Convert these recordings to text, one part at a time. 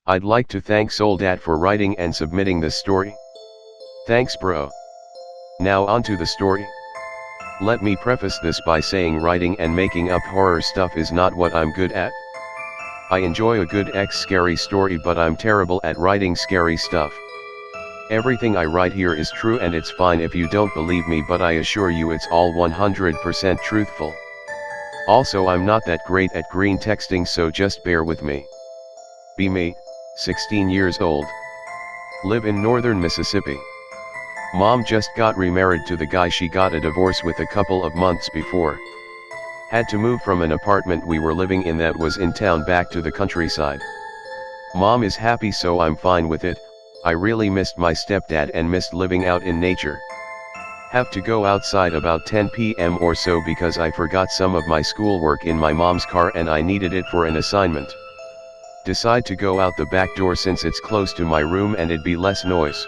I'd like to thank Soldat for writing and submitting this story. Thanks bro. Now onto the story. Let me preface this by saying writing and making up horror stuff is not what I'm good at. I enjoy a good scary story, but I'm terrible at writing scary stuff. Everything I write here is true, and it's fine if you don't believe me, but I assure you it's all 100% truthful. Also, I'm not that great at green texting, so just bear with me. Be me, 16 years old. Live in northern Mississippi. Mom just got remarried to the guy she got a divorce with a couple of months before. Had to move from an apartment we were living in that was in town back to the countryside. Mom is happy, so I'm fine with it. I really missed my stepdad and missed living out in nature. Have to go outside about 10 p.m. or so because I forgot some of my schoolwork in my mom's car and I needed it for an assignment. Decide to go out the back door since it's close to my room and it'd be less noise.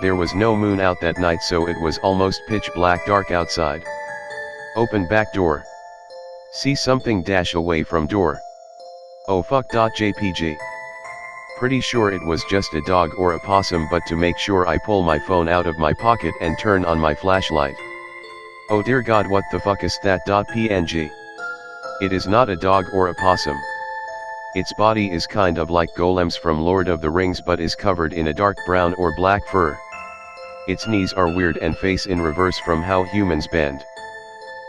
There was no moon out that night, so it was almost pitch black dark outside. Open back door. See something dash away from door. Oh fuck. JPG. Pretty sure it was just a dog or a possum, but to make sure I pull my phone out of my pocket and turn on my flashlight. Oh dear god, what the fuck is that? PNG. It is not a dog or a possum. Its body is kind of like golems from Lord of the Rings, but is covered in a dark brown or black fur. Its knees are weird and face in reverse from how humans bend.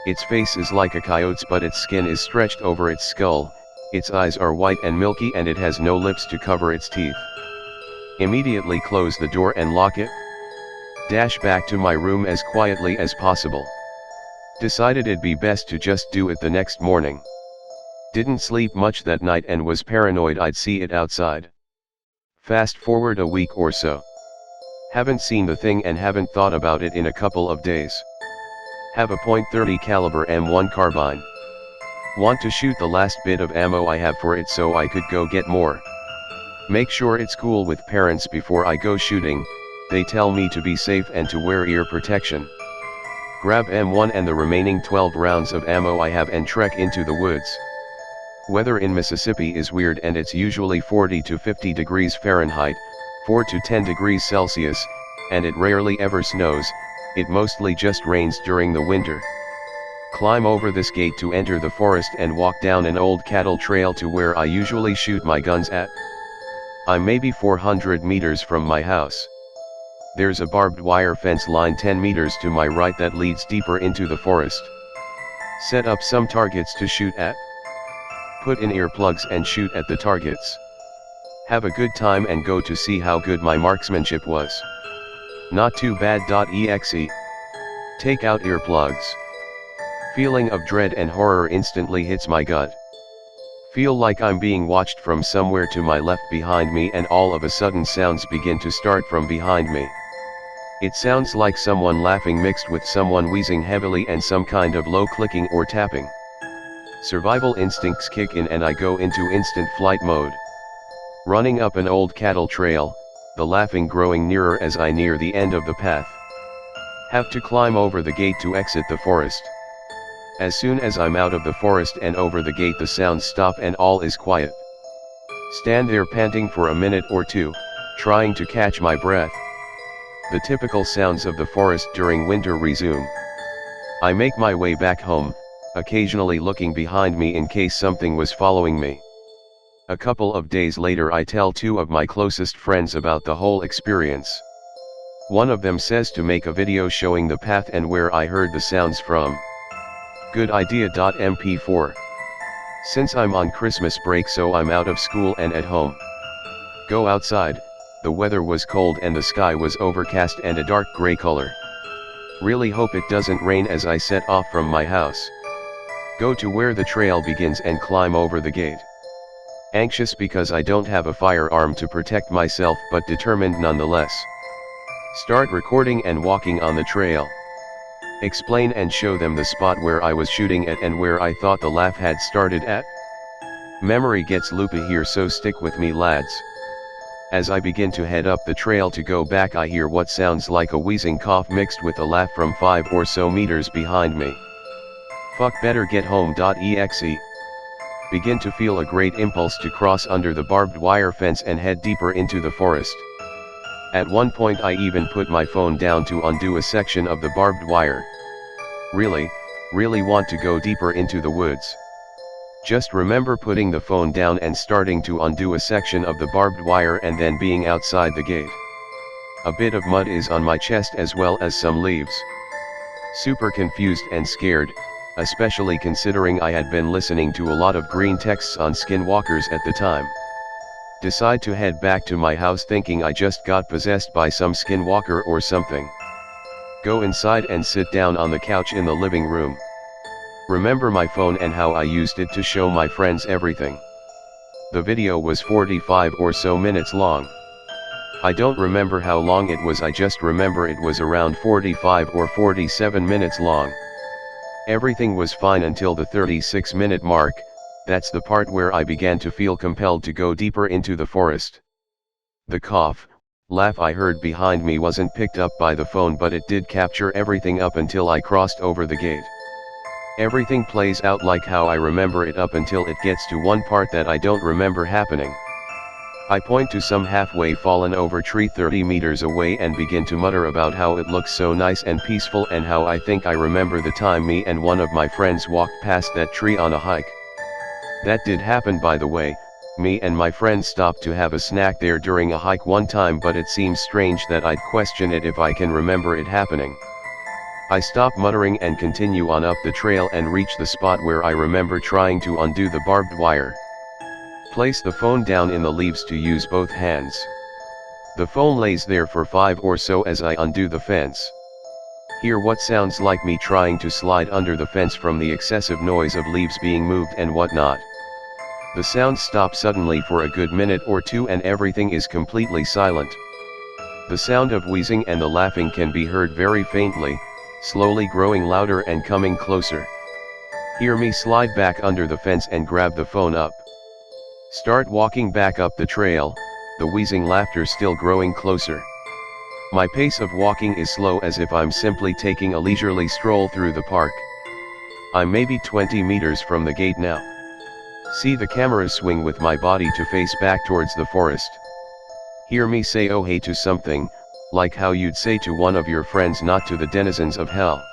Its face is like a coyote's, but its skin is stretched over its skull. Its eyes are white and milky and it has no lips to cover its teeth. Immediately close the door and lock it. Dash back to my room as quietly as possible. Decided it'd be best to just do it the next morning. Didn't sleep much that night and was paranoid I'd see it outside. Fast forward a week or so. Haven't seen the thing and haven't thought about it in a couple of days. Have a .30 caliber M1 carbine. Want to shoot the last bit of ammo I have for it so I could go get more. Make sure it's cool with parents before I go shooting. They tell me to be safe and to wear ear protection. Grab M1 and the remaining 12 rounds of ammo I have and trek into the woods. Weather in Mississippi is weird and it's usually 40 to 50 degrees Fahrenheit, 4 to 10 degrees Celsius, and it rarely ever snows. It mostly just rains during the winter. Climb over this gate to enter the forest and walk down an old cattle trail to where I usually shoot my guns at. I'm maybe 400 meters from my house. There's a barbed wire fence line 10 meters to my right that leads deeper into the forest. Set up some targets to shoot at. Put in earplugs and shoot at the targets. Have a good time and go to see how good my marksmanship was. Not too bad. Exe. Take out earplugs. Feeling of dread and horror instantly hits my gut. Feel like I'm being watched from somewhere to my left behind me, and all of a sudden sounds begin to start from behind me. It sounds like someone laughing mixed with someone wheezing heavily and some kind of low clicking or tapping. Survival instincts kick in and I go into instant flight mode. Running up an old cattle trail, the laughing growing nearer as I near the end of the path. Have to climb over the gate to exit the forest. As soon as I'm out of the forest and over the gate, the sounds stop and all is quiet. Stand there panting for a minute or two, trying to catch my breath. The typical sounds of the forest during winter resume. I make my way back home, occasionally looking behind me in case something was following me. A couple of days later I tell two of my closest friends about the whole experience. One of them says to make a video showing the path and where I heard the sounds from. Good idea. MP4. Since I'm on Christmas break, so I'm out of school and at home. Go outside. The weather was cold and the sky was overcast and a dark gray color. Really hope it doesn't rain as I set off from my house. Go to where the trail begins and climb over the gate. Anxious because I don't have a firearm to protect myself, but determined nonetheless. Start recording and walking on the trail. Explain and show them the spot where I was shooting at and where I thought the laugh had started at. Memory gets loopy here, so stick with me lads. As I begin to head up the trail to go back, I hear what sounds like a wheezing cough mixed with a laugh from 5 or so meters behind me. Fuck, better get home. Exe. Begin to feel a great impulse to cross under the barbed wire fence and head deeper into the forest. At one point I even put my phone down to undo a section of the barbed wire. Really want to go deeper into the woods. Just remember putting the phone down and starting to undo a section of the barbed wire and then being outside the gate. A bit of mud is on my chest as well as some leaves. Super confused and scared, especially considering I had been listening to a lot of green texts on Skinwalkers at the time. Decide to head back to my house thinking I just got possessed by some Skinwalker or something. Go inside and sit down on the couch in the living room. Remember my phone and how I used it to show my friends everything. The video was 45 or so minutes long. I don't remember how long it was, I just remember it was around 45 or 47 minutes long. Everything was fine until the 36-minute mark. That's the part where I began to feel compelled to go deeper into the forest. The laugh I heard behind me wasn't picked up by the phone, but it did capture everything up until I crossed over the gate. Everything plays out like how I remember it up until it gets to one part that I don't remember happening. I point to some halfway fallen over tree 30 meters away and begin to mutter about how it looks so nice and peaceful and how I think I remember the time me and one of my friends walked past that tree on a hike. That did happen, by the way. Me and my friends stopped to have a snack there during a hike one time, but it seems strange that I'd question it if I can remember it happening. I stop muttering and continue on up the trail and reach the spot where I remember trying to undo the barbed wire. Place the phone down in the leaves to use both hands. The phone lays there for 5 or so as I undo the fence. Hear what sounds like me trying to slide under the fence from the excessive noise of leaves being moved and whatnot. The sound stops suddenly for a good minute or two and everything is completely silent. The sound of wheezing and the laughing can be heard very faintly, slowly growing louder and coming closer. Hear me slide back under the fence and grab the phone up. Start walking back up the trail, the wheezing laughter still growing closer. My pace of walking is slow as if I'm simply taking a leisurely stroll through the park. I'm maybe 20 meters from the gate now. See the camera swing with my body to face back towards the forest. Hear me say oh hey to something, like how you'd say to one of your friends, not to the denizens of hell.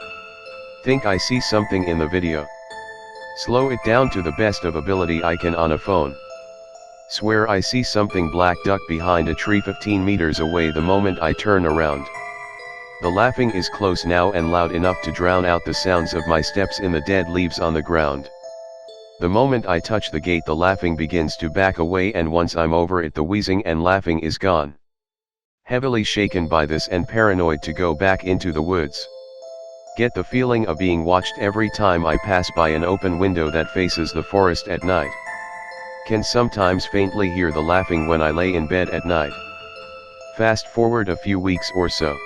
Think I see something in the video. Slow it down to the best of ability I can on a phone. Swear I see something black duck behind a tree 15 meters away the moment I turn around. The laughing is close now and loud enough to drown out the sounds of my steps in the dead leaves on the ground. The moment I touch the gate the laughing begins to back away, and once I'm over it the wheezing and laughing is gone. Heavily shaken by this and paranoid to go back into the woods. Get the feeling of being watched every time I pass by an open window that faces the forest at night. Can sometimes faintly hear the laughing when I lay in bed at night. Fast forward a few weeks or so.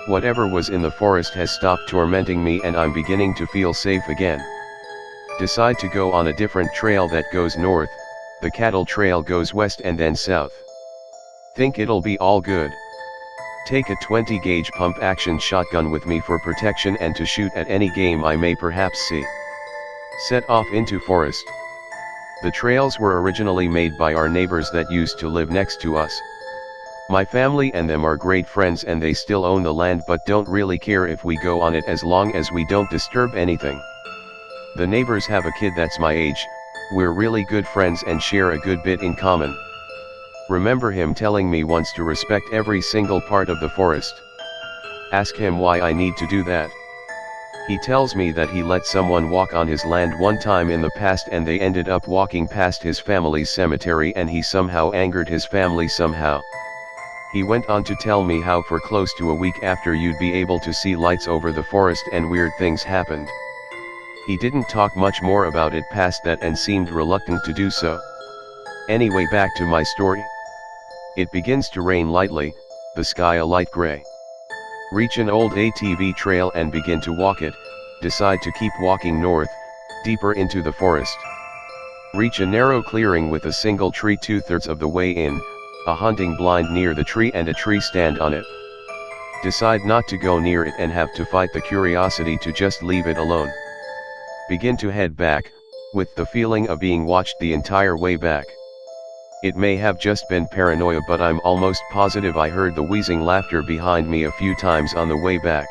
Whatever was in the forest has stopped tormenting me and I'm beginning to feel safe again. Decide to go on a different trail that goes north, the cattle trail goes west and then south. Think it'll be all good. Take a 20 gauge pump action shotgun with me for protection and to shoot at any game I may perhaps see. Set off into forest. The trails were originally made by our neighbors that used to live next to us. My family and them are great friends and they still own the land but don't really care if we go on it as long as we don't disturb anything. The neighbors have a kid that's my age, we're really good friends and share a good bit in common. Remember him telling me once to respect every single part of the forest. Ask him why I need to do that. He tells me that he let someone walk on his land one time in the past and they ended up walking past his family's cemetery and he somehow angered his family somehow. He went on to tell me how for close to a week after you'd be able to see lights over the forest and weird things happened. He didn't talk much more about it past that and seemed reluctant to do so. Anyway, back to my story. It begins to rain lightly, the sky a light gray. Reach an old ATV trail and begin to walk it, decide to keep walking north, deeper into the forest. Reach a narrow clearing with a single tree 2/3 of the way in, a hunting blind near the tree and a tree stand on it. Decide not to go near it and have to fight the curiosity to just leave it alone. Begin to head back, with the feeling of being watched the entire way back. It may have just been paranoia, but I'm almost positive I heard the wheezing laughter behind me a few times on the way back.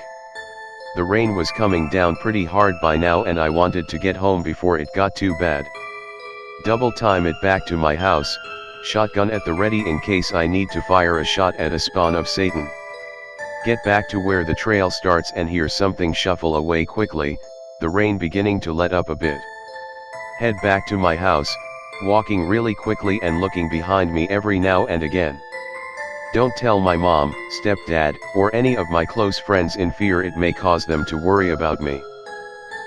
The rain was coming down pretty hard by now and I wanted to get home before it got too bad. Double time it back to my house, shotgun at the ready in case I need to fire a shot at a spawn of Satan. Get back to where the trail starts and hear something shuffle away quickly, the rain beginning to let up a bit. Head back to my house, walking really quickly and looking behind me every now and again. Don't tell my mom, stepdad, or any of my close friends in fear it may cause them to worry about me.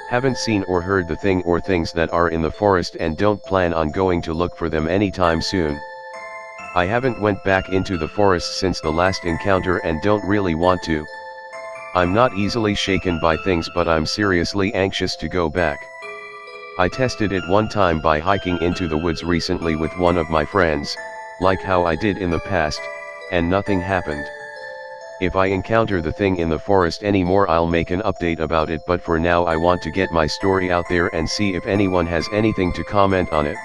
Haven't seen or heard the thing or things that are in the forest and don't plan on going to look for them anytime soon. I haven't went back into the forest since the last encounter and don't really want to. I'm not easily shaken by things, but I'm seriously anxious to go back. I tested it one time by hiking into the woods recently with one of my friends, like how I did in the past, and nothing happened. If I encounter the thing in the forest anymore I'll make an update about it, but for now I want to get my story out there and see if anyone has anything to comment on it.